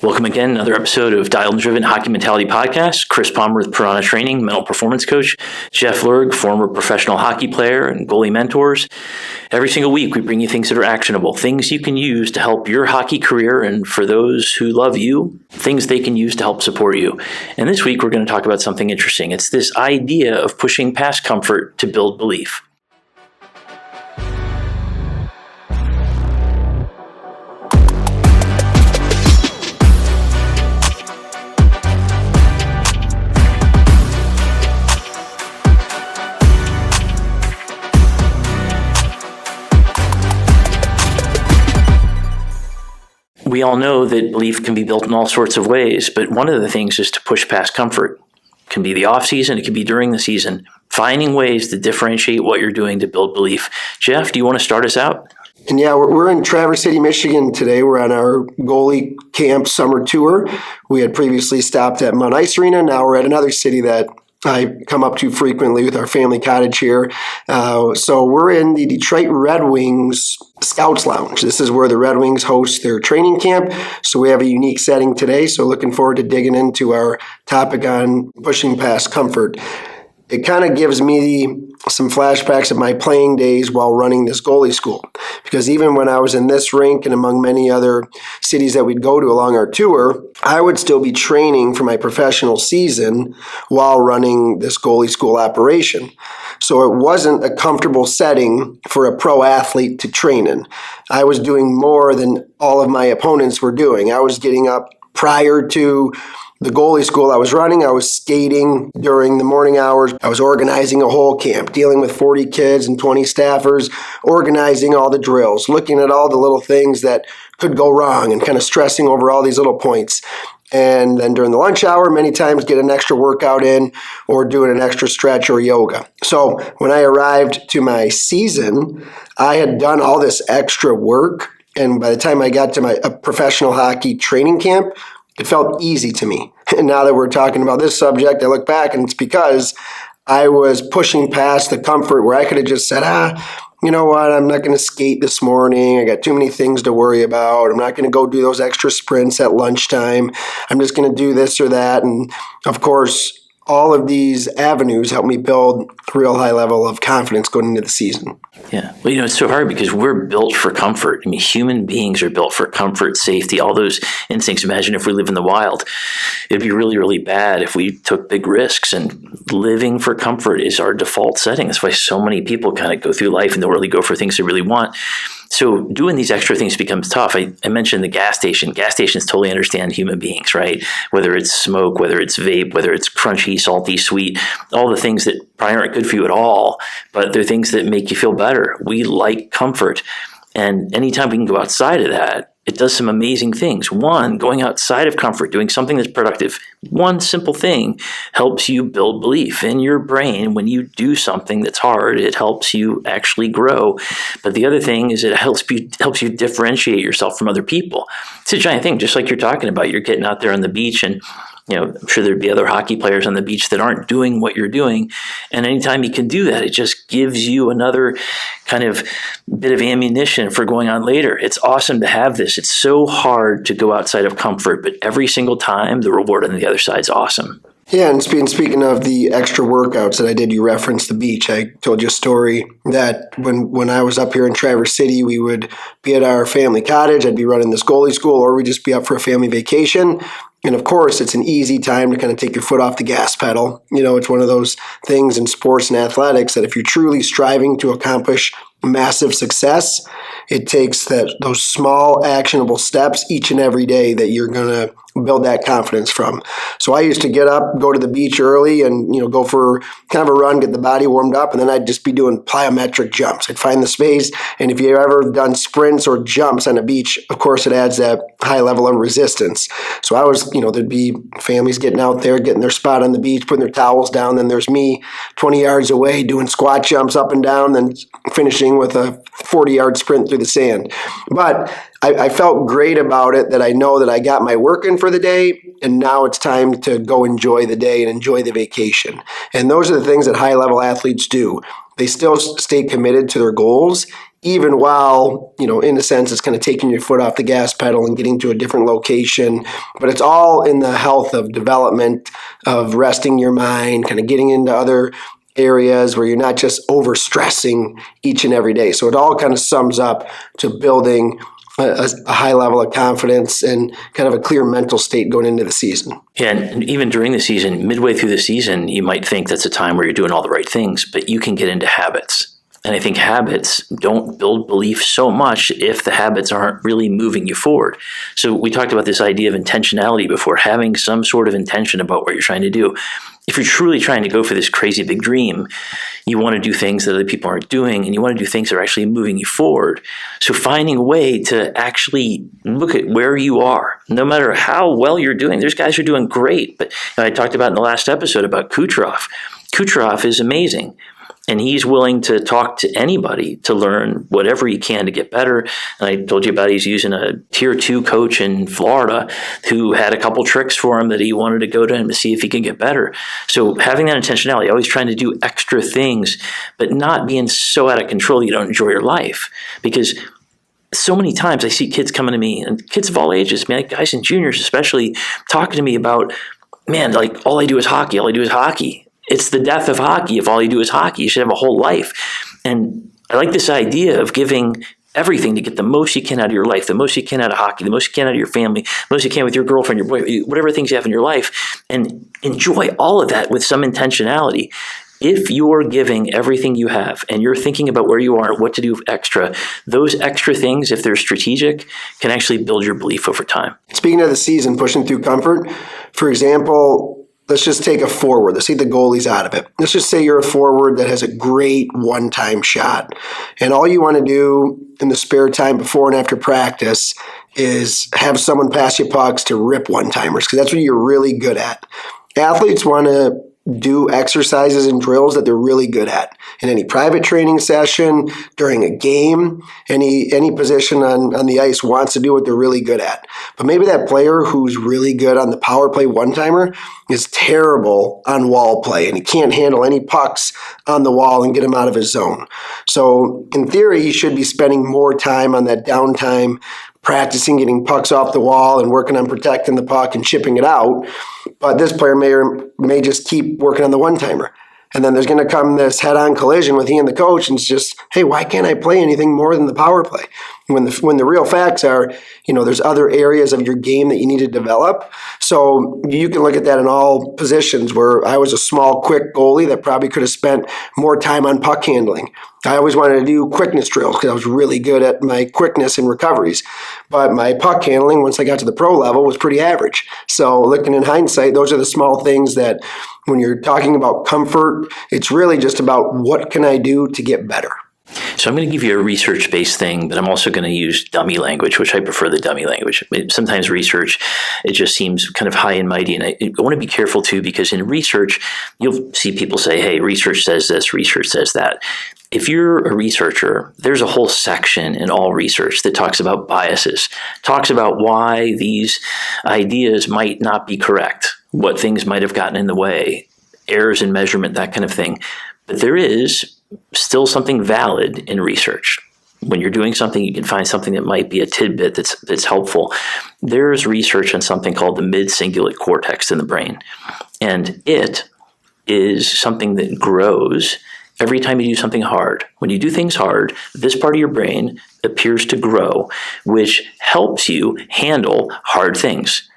Welcome again, another episode of Dialed and Driven Hockey Mentality Podcast. Chris Palmer with Piranha Training, mental performance coach. Jeff Lurg, former professional hockey player and goalie mentors. Every single week, we bring you things that are actionable, things you can use to help your hockey career, and for those who love you, things they can use to help support you. And this week, we're going to talk about something interesting. It's this idea of pushing past comfort to build belief. We all know that belief can be built in all sorts of ways, but one of the things is to push past comfort. It can be the off season, it can be during the season, finding ways to differentiate what you're doing to build belief. Jeff, do you want to start us out? And yeah, we're in Traverse City, Michigan today. We're on our goalie camp summer tour. We had previously stopped at Mount Ice Arena. Now we're at another city that I come up to frequently with our family cottage here. So we're in the Detroit Red Wings Scouts Lounge. This is where the Red Wings host their training camp. So we have a unique setting today. So looking forward to digging into our topic on pushing past comfort. It kind of gives me some flashbacks of my playing days while running this goalie school. Because even when I was in this rink and among many other cities that we'd go to along our tour, I would still be training for my professional season while running this goalie school operation. So it wasn't a comfortable setting for a pro athlete to train in. I was doing more than all of my opponents were doing. I was getting up prior to the goalie school I was running. I was skating during the morning hours. I was organizing a whole camp, dealing with 40 kids and 20 staffers, organizing all the drills, looking at all the little things that could go wrong and kind of stressing over all these little points. And then during the lunch hour, many times get an extra workout in or doing an extra stretch or yoga. So when I arrived to my season, I had done all this extra work. And by the time I got to my professional hockey training camp, it felt easy to me. And now that we're talking about this subject, I look back and it's because I was pushing past the comfort where I could have just said, you know what, I'm not going to skate this morning. I got too many things to worry about. I'm not going to go do those extra sprints at lunchtime. I'm just going to do this or that. And of course, all of these avenues help me build a real high level of confidence going into the season. Yeah. Well, it's so hard because we're built for comfort. I mean, human beings are built for comfort, safety, all those instincts. Imagine if we live in the wild. It'd be really, really bad if we took big risks, and living for comfort is our default setting. That's why so many people kind of go through life and don't really go for things they really want. So doing these extra things becomes tough. I mentioned the gas station. Gas stations totally understand human beings, right? Whether it's smoke, whether it's vape, whether it's crunchy, salty, sweet, all the things that probably aren't good for you at all, but they're things that make you feel better. We like comfort. And anytime we can go outside of that, it does some amazing things. One, going outside of comfort, doing something that's productive. One simple thing helps you build belief in your brain. When you do something that's hard, it helps you actually grow. But the other thing is it helps you differentiate yourself from other people. It's a giant thing, just like you're talking about. You're getting out there on the beach and I'm sure there'd be other hockey players on the beach that aren't doing what you're doing. And anytime you can do that, it just gives you another kind of bit of ammunition for going on later. It's awesome to have this. It's so hard to go outside of comfort, but every single time, the reward on the other side is awesome. Yeah, and speaking of the extra workouts that I did, you referenced the beach. I told you a story that when I was up here in Traverse City, we would be at our family cottage. I'd be running this goalie school, or we'd just be up for a family vacation. And of course, it's an easy time to kind of take your foot off the gas pedal. It's one of those things in sports and athletics that if you're truly striving to accomplish massive success, it takes those small actionable steps each and every day that you're going to build that confidence from. So I used to get up, go to the beach early and, go for kind of a run, get the body warmed up, and then I'd just be doing plyometric jumps. I'd find the space. And if you've ever done sprints or jumps on a beach, of course, it adds that high level of resistance. So I was, there'd be families getting out there, getting their spot on the beach, putting their towels down. Then there's me 20 yards away doing squat jumps up and down, then finishing with a 40-yard sprint through the sand. But I felt great about it, that I know that I got my work in for the day, and now it's time to go enjoy the day and enjoy the vacation. And those are the things that high-level athletes do. They still stay committed to their goals, even while, in a sense, it's kind of taking your foot off the gas pedal and getting to a different location. But it's all in the health of development, of resting your mind, kind of getting into other areas where you're not just overstressing each and every day. So it all kind of sums up to building a high level of confidence and kind of a clear mental state going into the season. Yeah, and even during the season, midway through the season, you might think that's a time where you're doing all the right things, but you can get into habits. And I think habits don't build belief so much if the habits aren't really moving you forward. So we talked about this idea of intentionality before, having some sort of intention about what you're trying to do. If you're truly trying to go for this crazy big dream, you want to do things that other people aren't doing, and you want to do things that are actually moving you forward. So finding a way to actually look at where you are, no matter how well you're doing. There's guys who are doing great, but I talked about in the last episode about Kucherov. Kucherov is amazing. And he's willing to talk to anybody to learn whatever he can to get better. And I told you about he's using a tier 2 coach in Florida who had a couple tricks for him that he wanted to go to him to see if he can get better. So having that intentionality, always trying to do extra things, but not being so out of control you don't enjoy your life. Because so many times I see kids coming to me, and kids of all ages, man, guys and juniors especially, talking to me about, man, like all I do is hockey. All I do is hockey. It's the death of hockey if all you do is hockey. You should have a whole life. And I like this idea of giving everything to get the most you can out of your life, the most you can out of hockey, the most you can out of your family, the most you can with your girlfriend, your boy, whatever things you have in your life, and enjoy all of that with some intentionality. If you're giving everything you have and you're thinking about where you are, what to do extra, those extra things, if they're strategic, can actually build your belief over time. Speaking of the season, pushing through comfort, for example, let's just take a forward. Let's say the goalie's out of it. Let's just say you're a forward that has a great one-time shot. And all you want to do in the spare time before and after practice is have someone pass you pucks to rip one-timers, because that's what you're really good at. Athletes want to do exercises and drills that they're really good at in any private training session, during a game, any position on the ice wants to do what they're really good at. But maybe that player who's really good on the power play one-timer is terrible on wall play, and he can't handle any pucks on the wall and get him out of his zone. So in theory, he should be spending more time on that downtime, practicing getting pucks off the wall and working on protecting the puck and chipping it out. But this player may just keep working on the one-timer. And then there's going to come this head-on collision with he and the coach, and it's just, hey, why can't I play anything more than the power play? When the real facts are, there's other areas of your game that you need to develop. So you can look at that in all positions, where I was a small, quick goalie that probably could have spent more time on puck handling. I always wanted to do quickness drills because I was really good at my quickness and recoveries. But my puck handling, once I got to the pro level, was pretty average. So looking in hindsight, those are the small things that when you're talking about comfort, it's really just about what can I do to get better. So I'm going to give you a research-based thing, but I'm also going to use dummy language, which I prefer the dummy language. Sometimes research, it just seems kind of high and mighty, and I want to be careful too, because in research, you'll see people say, hey, research says this, research says that. If you're a researcher, there's a whole section in all research that talks about biases, talks about why these ideas might not be correct, what things might have gotten in the way, errors in measurement, that kind of thing. But there is still something valid in research. When you're doing something, you can find something that might be a tidbit that's helpful. There's research on something called the mid-cingulate cortex in the brain. And it is something that grows every time you do something hard. When you do things hard, this part of your brain appears to grow, which helps you handle hard things.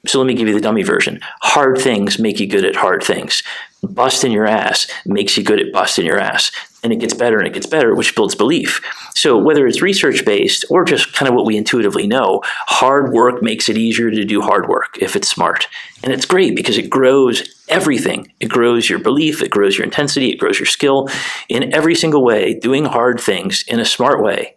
So let me give you the dummy version. Hard things make you good at hard things. Busting your ass makes you good at busting your ass. And it gets better and it gets better, which builds belief. So whether it's research-based or just kind of what we intuitively know, hard work makes it easier to do hard work if it's smart. And it's great because it grows everything. It grows your belief, it grows your intensity, it grows your skill. In every single way, doing hard things in a smart way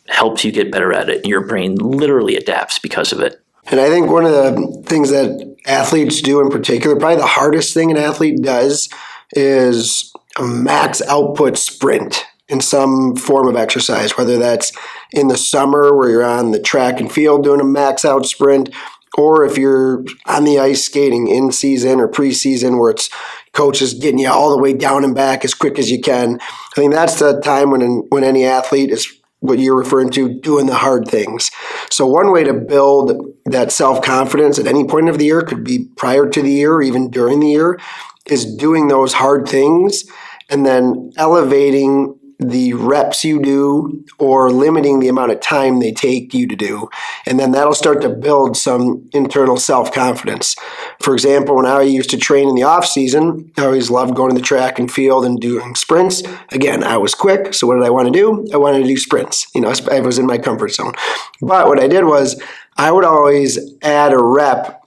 helps you get better at it. And your brain literally adapts because of it. And I think one of the things that athletes do in particular, probably the hardest thing an athlete does, is a max output sprint in some form of exercise, whether that's in the summer where you're on the track and field doing a max out sprint, or if you're on the ice skating in season or preseason where it's coach is getting you all the way down and back as quick as you can. I think that's the time when any athlete is what you're referring to, doing the hard things. So one way to build that self-confidence at any point of the year, could be prior to the year or even during the year, is doing those hard things and then elevating the reps you do or limiting the amount of time they take you to do. And then that'll start to build some internal self-confidence. For example, when I used to train in the off season, I always loved going to the track and field and doing sprints. Again, I was quick. So what did I want to do? I wanted to do sprints. I was in my comfort zone. But what I did was I would always add a rep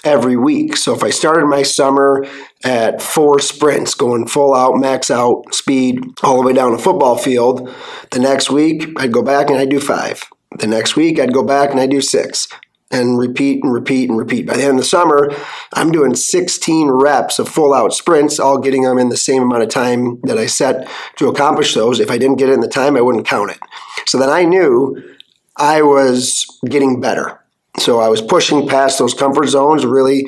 every week. So if I started my summer at 4 sprints, going full out, max out speed, all the way down a football field, the next week I'd go back and I'd do 5. The next week I'd go back and I'd do 6. And repeat and repeat and repeat. By the end of the summer, I'm doing 16 reps of full out sprints, all getting them in the same amount of time that I set to accomplish those. If I didn't get it in the time, I wouldn't count it. So then I knew I was getting better. So I was pushing past those comfort zones. Really,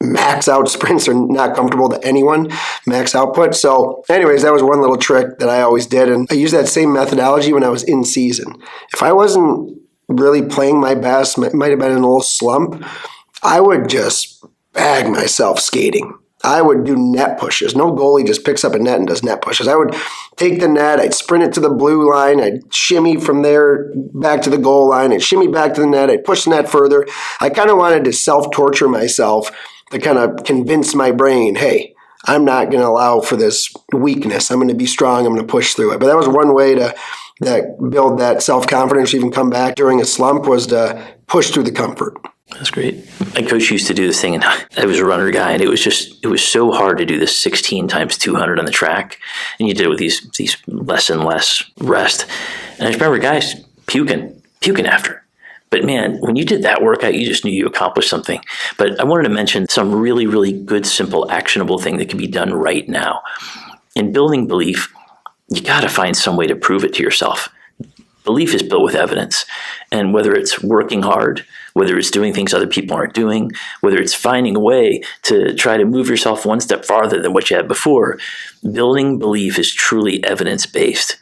max out sprints are not comfortable to anyone, max output. So anyways, that was one little trick that I always did. And I used that same methodology when I was in season. If I wasn't really playing my best, might have been in a little slump, I would just bag myself skating. I would do net pushes. No goalie just picks up a net and does net pushes. I would take the net, I'd sprint it to the blue line, I'd shimmy from there back to the goal line, I'd shimmy back to the net, I'd push the net further. I kind of wanted to self-torture myself to kind of convince my brain, hey, I'm not going to allow for this weakness. I'm going to be strong. I'm going to push through it. But that was one way to build that self-confidence, even come back during a slump, was to push through the comfort. That's great. My coach used to do this thing, and I was a runner guy, and it was so hard to do this 16 times 200 on the track, and you did it with these less and less rest. And I just remember guys puking after. But man, when you did that workout, you just knew you accomplished something. But I wanted to mention some really, really good, simple, actionable thing that can be done right now. In building belief, you got to find some way to prove it to yourself. Belief is built with evidence. And whether it's working hard, whether it's doing things other people aren't doing, whether it's finding a way to try to move yourself one step farther than what you had before, building belief is truly evidence-based.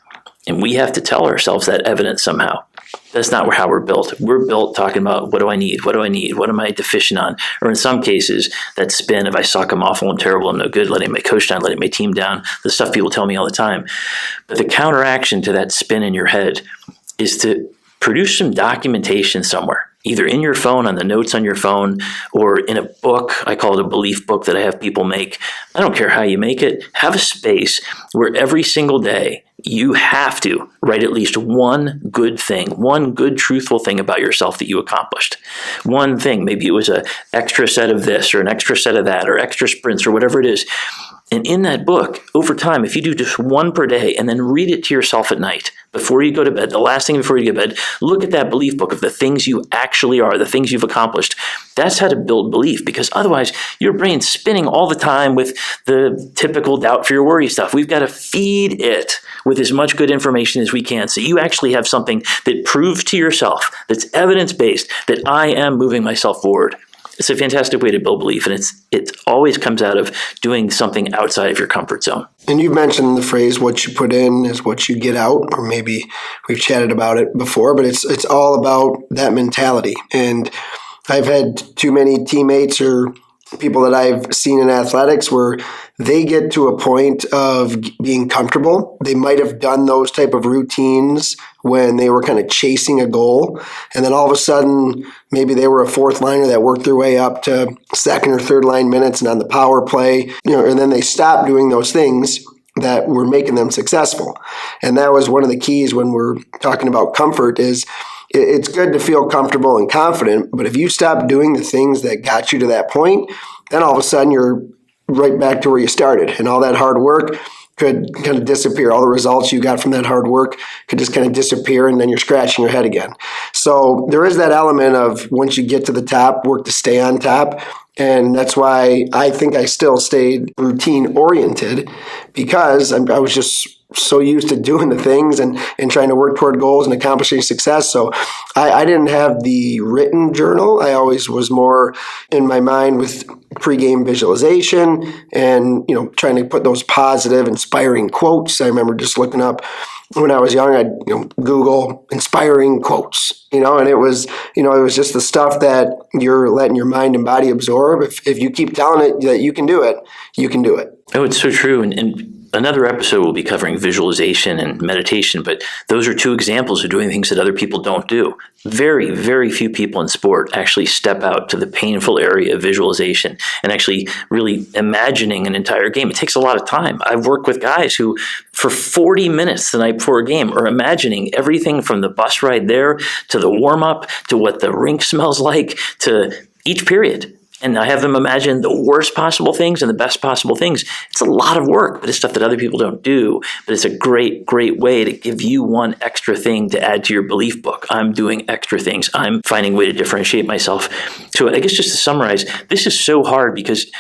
And we have to tell ourselves that evidence somehow. That's not how we're built. We're built talking about, what do I need? What do I need? What am I deficient on? Or in some cases, that spin of I suck, I'm awful, I'm terrible, I'm no good, letting my coach down, letting my team down, the stuff people tell me all the time. But the counteraction to that spin in your head is to produce some documentation somewhere, either in your phone, on the notes on your phone, or in a book. I call it a belief book that I have people make. I don't care how you make it. Have a space where every single day you have to write at least one good thing, one good truthful thing about yourself that you accomplished. One thing, maybe it was an extra set of this or an extra set of that or extra sprints or whatever it is. And in that book, over time, if you do just one per day and then read it to yourself at night, before you go to bed, the last thing before you go to bed, look at that belief book of the things you actually are, the things you've accomplished. That's how to build belief, because otherwise your brain's spinning all the time with the typical doubt, fear, worry stuff. We've got to feed it with as much good information as we can so you actually have something that proves to yourself, that's evidence-based, that I am moving myself forward. It's a fantastic way to build belief, and it always comes out of doing something outside of your comfort zone. And you've mentioned the phrase, what you put in is what you get out, or maybe we've chatted about it before, but it's all about that mentality. And I've had too many teammates or people that I've seen in athletics where they get to a point of being comfortable. They might have done those type of routines when they were kind of chasing a goal. And then all of a sudden, maybe they were a fourth liner that worked their way up to second or third line minutes and on the power play, and then they stopped doing those things that were making them successful. And that was one of the keys when we're talking about comfort is it's good to feel comfortable and confident, but if you stop doing the things that got you to that point, then all of a sudden you're right back to where you started, and all that hard work could kind of disappear. All the results you got from that hard work could just kind of disappear, and then you're scratching your head again. So there is that element of once you get to the top, work to stay on top. And that's why I think I still stayed routine oriented, because I was just so used to doing the things and trying to work toward goals and accomplishing success. So I didn't have the written journal. I always was more in my mind with pregame visualization and, trying to put those positive, inspiring quotes. I remember just looking up when I was young, I'd Google inspiring quotes, and it was just the stuff that you're letting your mind and body absorb. If you keep telling it that you can do it, you can do it. Oh, it's so true. And another episode will be covering visualization and meditation, but those are two examples of doing things that other people don't do. Very, very few people in sport actually step out to the painful area of visualization and actually really imagining an entire game. It takes a lot of time. I've worked with guys who, for 40 minutes the night before a game, are imagining everything from the bus ride there to the warm-up to what the rink smells like to each period. And I have them imagine the worst possible things and the best possible things. It's a lot of work, but it's stuff that other people don't do. But it's a great, great way to give you one extra thing to add to your belief book. I'm doing extra things. I'm finding a way to differentiate myself. So I guess just to summarize, this is so hard because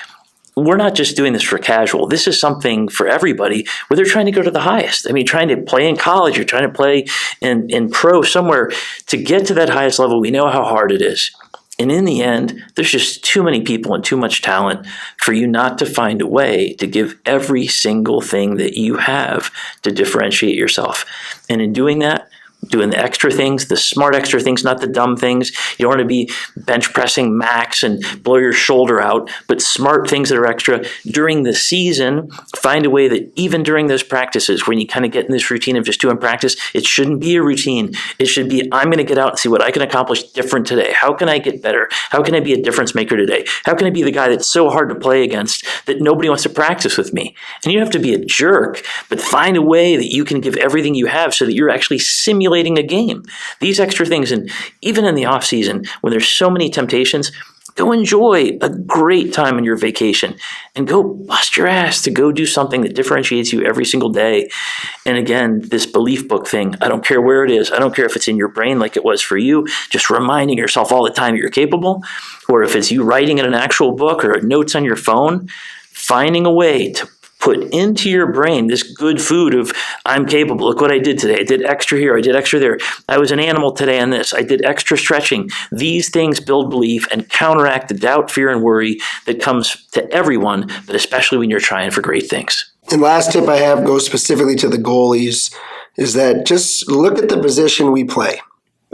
we're not just doing this for casual. This is something for everybody where they're trying to go to the highest. I mean, trying to play in college, you're trying to play in pro somewhere. To get to that highest level, we know how hard it is. And in the end, there's just too many people and too much talent for you not to find a way to give every single thing that you have to differentiate yourself. And in doing that, doing the extra things, the smart extra things, not the dumb things. You don't want to be bench pressing max and blow your shoulder out, but smart things that are extra. During the season, find a way that even during those practices, when you kind of get in this routine of just doing practice, it shouldn't be a routine. It should be, I'm going to get out and see what I can accomplish different today. How can I get better? How can I be a difference maker today? How can I be the guy that's so hard to play against that nobody wants to practice with me? And you don't have to be a jerk, but find a way that you can give everything you have so that you're actually simulating a game. These extra things, and even in the off season when there's so many temptations, go enjoy a great time on your vacation and go bust your ass to go do something that differentiates you every single day. And again, this belief book thing, I don't care where it is. I don't care if it's in your brain like it was for you, just reminding yourself all the time you're capable, or if it's you writing in an actual book or notes on your phone, finding a way to put into your brain this good food of, I'm capable. Look what I did today. I did extra here. I did extra there. I was an animal today on this. I did extra stretching. These things build belief and counteract the doubt, fear, and worry that comes to everyone, but especially when you're trying for great things. And last tip I have goes specifically to the goalies, is that just look at the position we play.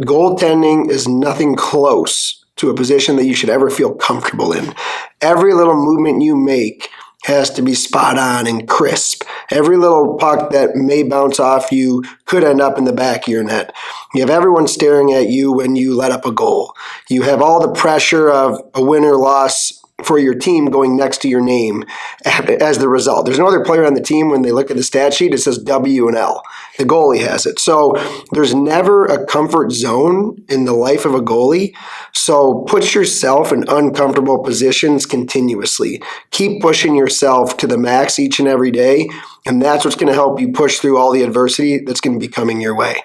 Goaltending is nothing close to a position that you should ever feel comfortable in. Every little movement you make has to be spot on and crisp. Every little puck that may bounce off you could end up in the back of your net. You have everyone staring at you when you let up a goal. You have all the pressure of a win or loss for your team going next to your name as the result. There's no other player on the team when they look at the stat sheet, it says W and L. The goalie has it. So there's never a comfort zone in the life of a goalie. So put yourself in uncomfortable positions continuously. Keep pushing yourself to the max each and every day. And that's what's going to help you push through all the adversity that's going to be coming your way.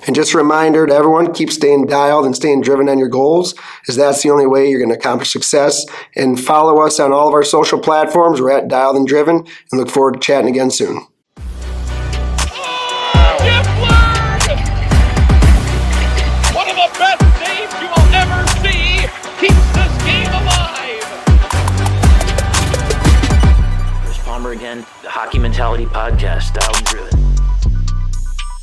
And just a reminder to everyone, keep staying dialed and staying driven on your goals, as that's the only way you're going to accomplish success. And follow us on all of our social platforms. We're at Dialed and Driven, and look forward to chatting again soon.